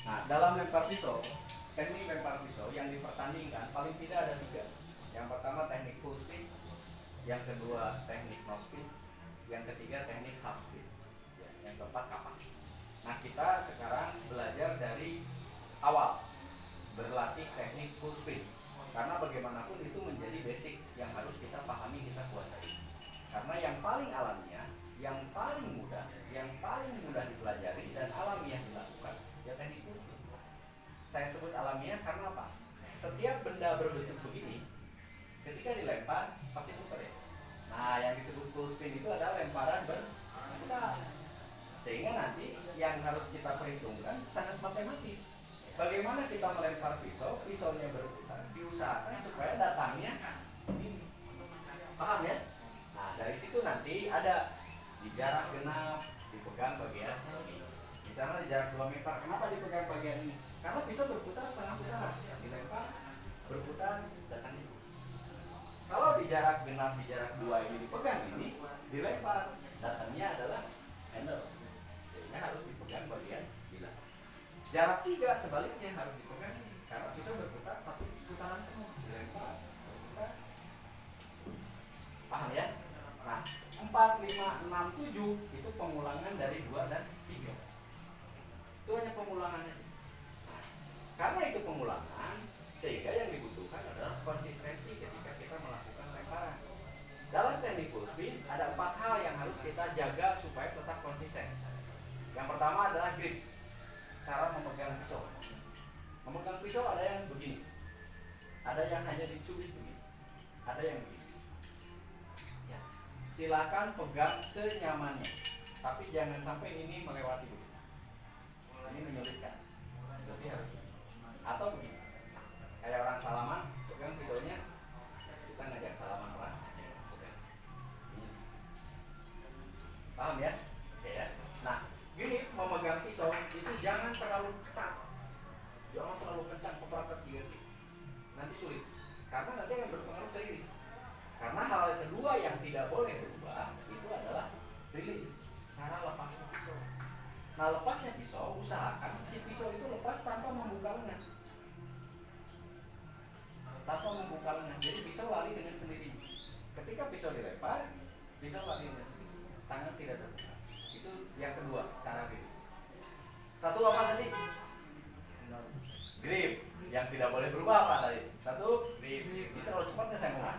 Nah, dalam lempar pisau, teknik lempar pisau yang dipertandingkan paling tidak ada 3. Yang pertama teknik full speed, yang kedua teknik no speed, yang ketiga teknik half speed, ya, yang keempat kapan. Nah, kita sekarang belajar dari awal, berlatih teknik full speed, karena bagaimanapun itu menjadi basic yang harus kita pahami, kita kuasai. Karena yang paling alamiah, yang paling mudah dipelajari dan alamiah dilakukan, ya teknik full speed. Saya sebut alamiah karena apa? Setiap benda berbentuk begini, ketika dilempar pasti putar ya. Nah, yang disebut full spin itu adalah lemparan berputar. Sehingga nanti yang harus kita perhitungkan sangat matematis. Bagaimana kita melempar pisau, pisaunya berputar, diusahakan supaya datangnya ini. Paham ya? Nah, dari situ nanti ada di jarak genap dipegang bagian ini. Misalnya di jarak 2 meter, kenapa dipegang bagian ini? Karena pisau berputar setengah putaran, dilempar, berputar, datangnya. Kalau di jarak genap, di jarak 2 ini dipegang ini, dilempar, datangnya adalah handle. Sehingga harus dipegang bagian bilah. Jarak 3 sebaliknya harus dipegang karena pisau berputar 1 putaran penuh, dilempar, berputar. Paham ya? Nah, 4, 5, 6, 7 itu pengulangan dari 2 dan 3. Itu hanya pengulangannya. Nah, karena itu pengulangan, sehingga yang dibutuhkan adalah konsistensi ketika kita melakukan lemparan. Dalam teknik full spin ada 4 hal yang harus kita jaga supaya tetap konsisten. Yang pertama adalah grip, cara memegang pisau. Memegang pisau ada yang begini, ada yang hanya dicubit begini, ada yang begini. Ya. Silakan pegang senyamannya, tapi jangan sampai ini melewati begini. Ini menyulitkan. Jadi harus atau begini. Kayak orang salaman, pegang pisaunya, kita ngajak salaman orang. Paham ya? Oke ya. Nah, gini memegang pisau itu jangan terlalu ketat, jangan terlalu kencang, keperakat gitu. Nanti sulit, karena nanti akan berpengaruh ke rilis. Karena hal kedua yang tidak boleh berubah itu adalah rilis, cara lepasnya pisau. Nah, lepasnya pisau, usahakan si pisau itu lepas tanpa membuka lengan. Tanpa membuka lengan, jadi pisau lari dengan sendirinya. Ketika pisau dilempar, pisau lari dengan sendirinya, tangan tidak terbuka. Itu yang kedua, cara rilis. Satu apa tadi? Grip, yang tidak boleh berubah apa tadi? Satu, grip. Ini terlalu cepatnya saya ngomong.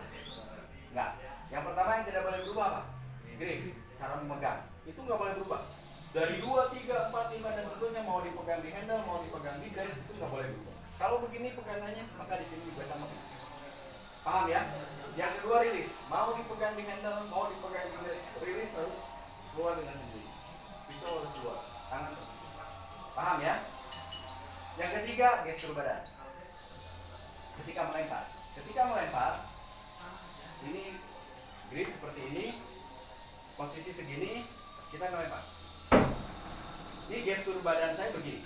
Enggak. Yang pertama yang tidak boleh berubah apa? Grip, cara memegang. Itu nggak boleh berubah. Dari 2, 3, 4, 5 dan seterusnya, mau dipegang di handle, mau dipegang di blade, itu nggak boleh berubah. Kalau begini pegangannya, maka di sini juga sama. Paham ya? Yang kedua rilis, mau dipegang di handle, mau dipegang di blade, rilis harus keluar dengan sendiri. Pisau harus keluar, tangan terbuka. Paham ya? Yang ketiga, gestur badan. Ketika melempar, ini grip seperti ini, posisi segini, kita melempar. Ini gestur badan saya begini,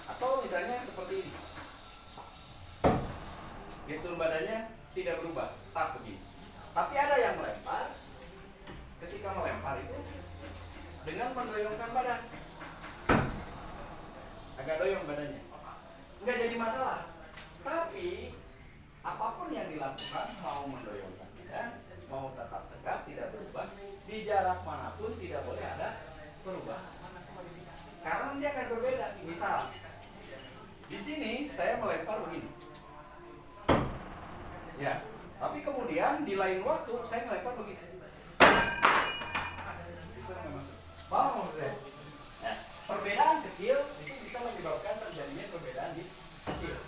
atau misalnya seperti ini. Gestur badannya tidak berubah, tetap begini. Tapi ada yang melempar, ketika melempar itu dengan mendoyongkan badan, agak doyong badannya, nggak jadi masalah. Tapi apapun yang dilakukan, mau mendoyongkan badan, mau tetap tegak, tidak berubah, di jarak manapun tidak boleh ada perubahan. Karena dia akan berbeda. Misal, di sini saya melempar begini, ya. Tapi kemudian di lain waktu saya melempar begini. Bisa nggak masuk? Mau saya? Nah, perbedaan kecil itu bisa menyebabkan terjadinya perbedaan di hasil.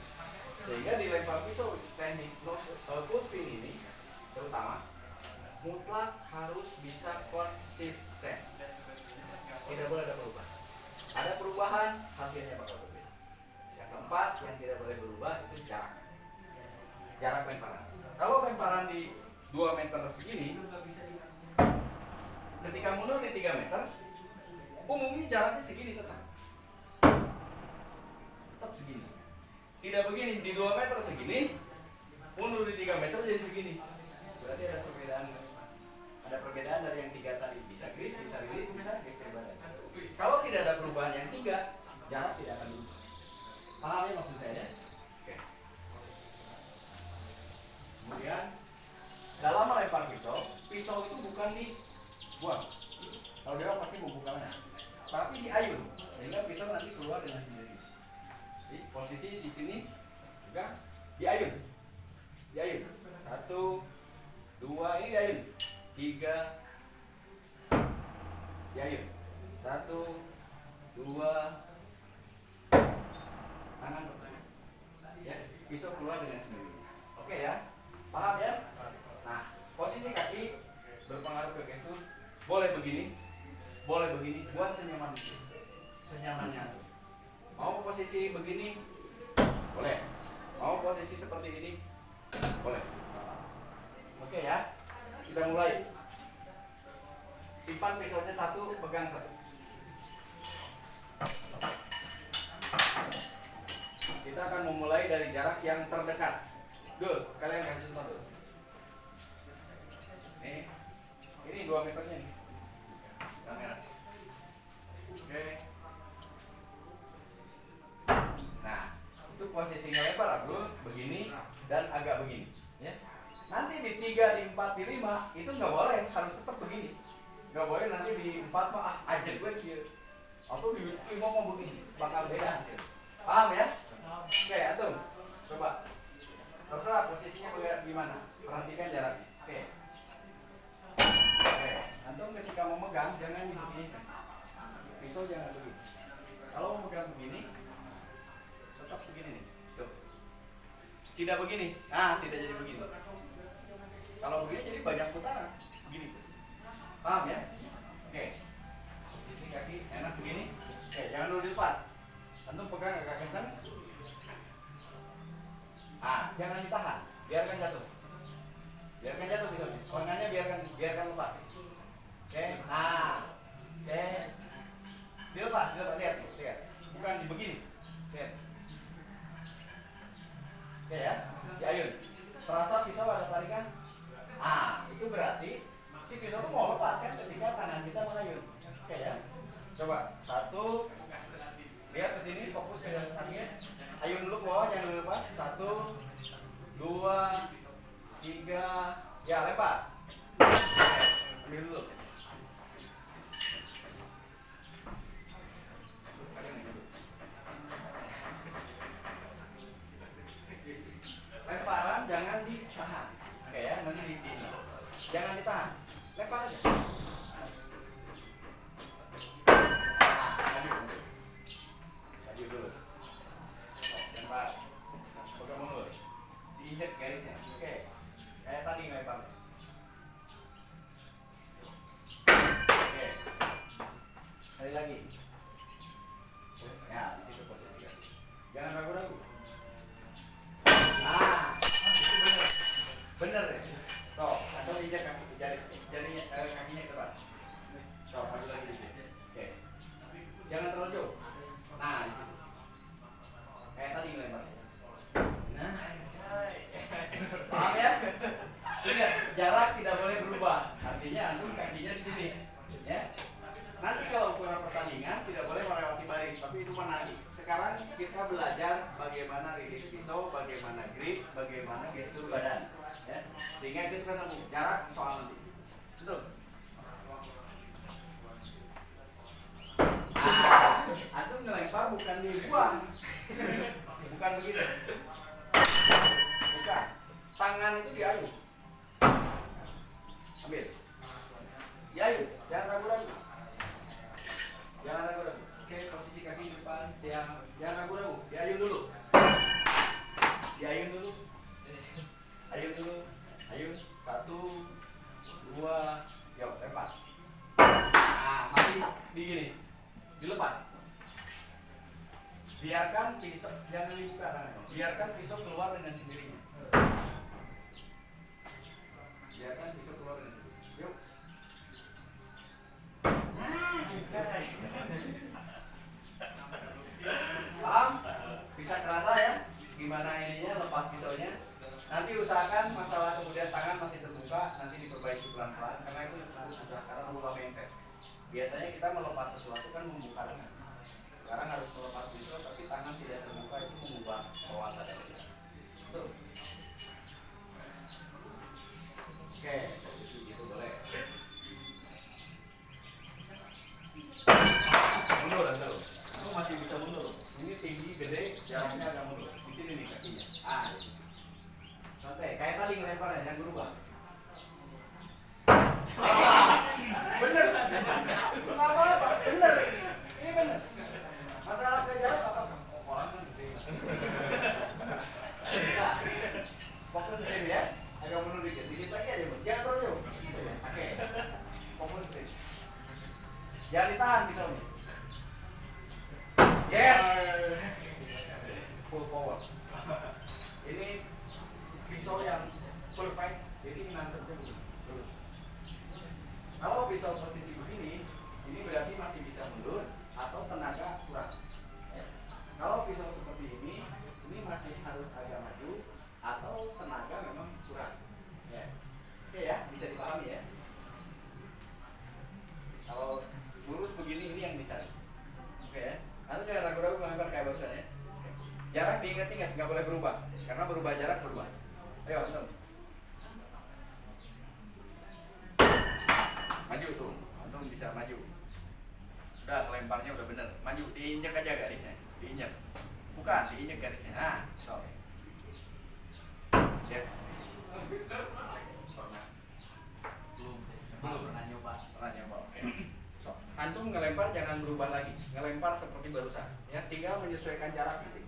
Sehingga dilempar pisau teknik full spin ini terutama mutlak harus bisa konsisten. Tidak boleh ada perubahan. Ada perubahan, hasilnya bakal berbeda. Yang keempat yang tidak boleh berubah itu jarak lemparan. Kalau lemparan di 2 meter segini, ketika mundur di 3 meter, umumnya jaraknya segini tetap segini. Tidak begini, di 2 meter segini, mundur di 3 meter jadi segini. Berarti ada perbedaan. Ada perbedaan dari yang 3 tadi. Bisa grip, bisa rilis, bisa gestur badan. Kalau tidak ada perubahan yang 3, jarak tidak akan berubah. Paham ya maksud saya? Oke. Kemudian dalam melempar pisau, pisau itu bukan dibuang. Kalau dia pasti membukanya, tapi diayun sehingga pisau nanti keluar dengan sendiri. Jadi posisi di sini juga diayun, diayun. 1, 2, ini diayun. 3, diayun. 1, 2, tangan ke tangan. Ya, pisau keluar dengan sendiri. Oke ya, paham ya? Nah, posisi kaki berpengaruh ke gestur. Boleh begini, boleh begini, buat senyaman itu, senyamannya. Mau posisi begini, boleh. Mau posisi seperti ini, boleh. Oke ya, kita mulai. Simpan pisaunya 1, pegang 1. Kita akan memulai dari jarak yang terdekat. Dul, sekalian kasih contoh dulu. Ini 2 meternya nih. Kamera. Oke. Nah, itu posisinya lebar dulu, begini dan agak begini, ya. Nanti di 3, di 4, di 5 itu nggak boleh, harus tetap begini. Nggak boleh nanti di 4 mah ajak gue kieu. Atau di 5 mau begini, bakal beda hasil. Paham ya? Oke, atur. Coba. Terserah posisinya gimana. Perhatikan jaraknya. Oke. Oke. Antum ketika memegang jangan begini. Pisau jangan begini. Kalau mau pegang begini, tetap begini nih. Tuh. Tidak begini. Nah, tidak jadi begini. Kalau begini jadi banyak putaran. Begini. Paham ya? Oke. Posisi kaki enak begini. Oke, jangan dulu dilepas. Antum pegang agak kencang. Ah, jangan ditahan, biarkan jatuh. Biarkan jatuh pisaunya. Lengannya biarkan lepas. Oke, nah. Oke. Dilepas, lihat. Bukan begini. Lihat. Oke ya, diayun. Terasa pisau ada tarikan? Ah, itu berarti si pisau itu mau lepas kan ketika tangan kita mengayun. Oke ya. Coba 1. Lihat ke sini, fokus ke kakinya. Ayun dulu ke bawah, jangan lepas. 1, 2, 3, ya lempar. Ambil dulu. Lemparan jangan ditahan. Oke ya, nanti di sini. Jangan ditahan. Lempar aja. Maju dulu. Lempar. Pegang mundur. Diinjek garisnya. Oke. Kayak tadi ngelempar. Oke. Sekali lagi. Ya, di situ posisi. Jangan ragu-ragu. Ah, itu benar. Benar ya. Tuh, atau injek jarinya kakinya ke depan. Tuh, maju lagi dikit. Oke. Jangan terlalu jauh. Nah, di situ. Kayak tadi ngelempar. Nah, paham ya? Ingat, jarak tidak boleh berubah. Artinya antum kakinya di sini, ya. Nanti kalau ukuran pertandingan tidak boleh melewati baris, tapi itu menagi. Sekarang kita belajar bagaimana rilis pisau, bagaimana grip, bagaimana gestur badan, ya. Sehingga itu kan jarak soal nanti. Betul. Antum ngelempar bukan dibuang. Bukan begitu. Bukan. Tangan itu diayun. Ambil. Diayun, jangan ragu-ragu. Jangan ragu-ragu. Oke, posisi kaki di depan. Siap. Jangan ragu-ragu. Diayun dulu. Diayun dulu. Ayun dulu. Ayun. 1, 2, yuk lempar. Nah, masih begini. Dilepas. Biarkan pisau, jangan dibuka tangannya. Biarkan pisau keluar dengan sendirinya. Biarkan pisau keluar dengan sendirinya. Yuk. Paham? Bisa terasa ya? Gimana ininya lepas pisaunya? Nanti usahakan masalah kemudian tangan masih terbuka, nanti diperbaiki pelan-pelan karena itu susah karena merubah mindset. Biasanya kita melepas sesuatu kan membuka lengan. Sekarang harus melepas pisau tapi tangan tidak terbuka itu gede, jaraknya agak mundur. Di sini nih kakinya. Ah, di situ. Santai, kayak tali ngelemparnya, jangan berubah. Bener. Nggak apa-apa, bener. Ini bener. Masalah ke jarak apa? Oh, orang kan gede. Nah, fokus ke sini ya. Agak mundur dikit. Dikit lagi aja, Bang. Jangan terlalu jauh. Gitu ya. Oke. Fokus ke sini. Jangan ditahan pisaunya. Yes. Full power. Ini pisau yang full fight. Jadi nancapnya begini. Terus. Kalau pisau posisi begini, ini berarti masih bisa mundur atau tenaga kurang. Ya. Kalau pisau seperti ini masih harus agak maju atau tenaga memang kurang. Ya. Oke ya, bisa dipahami ya. Kalau lurus begini ini yang dicari. Oke ya. Nanti jangan ragu-ragu melempar kayak barusan ya. Jarak diingat-ingat, nggak boleh berubah. Karena berubah jarak berubah. Ayo, antum. Maju tuh, antum bisa maju. Udah, kelemparnya udah bener. Maju, diinjek aja garisnya. Diinjek. Bukan, diinjek garisnya. Ah, so. Yes. Belum pernah nyoba. Pernah nyoba, oke. So, antum ngelempar jangan berubah lagi. Ngelempar seperti barusan. Ya, tinggal menyesuaikan jarak gitu.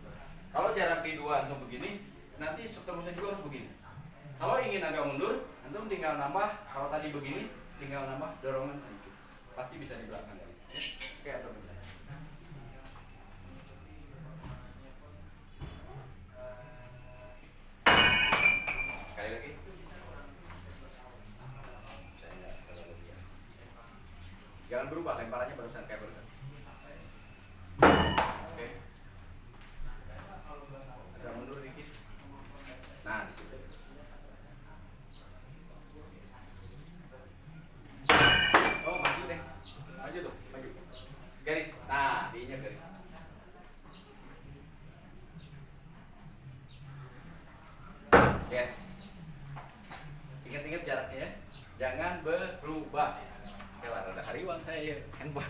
Kalau jarak di dua antum begini, nanti seterusnya juga harus begini. Kalau ingin agak mundur, antum tinggal nambah. Kalau tadi begini, tinggal nambah dorongan sedikit. Pasti bisa di belakang garis. Ya. Oke, antum bisa. Sekali lagi. Saya nggak terlalu lihat. Jangan berubah lemparannya barusan kayak barusan. Oke. Agak mundur dikit. Nah, di situ. Oh, maju deh. Maju tuh, maju. Garis. Nah, diinjak garis. Yes. Ingat-ingat jaraknya ya. Jangan berubah. Oke lah, ada hariwan saya ya. Handphone.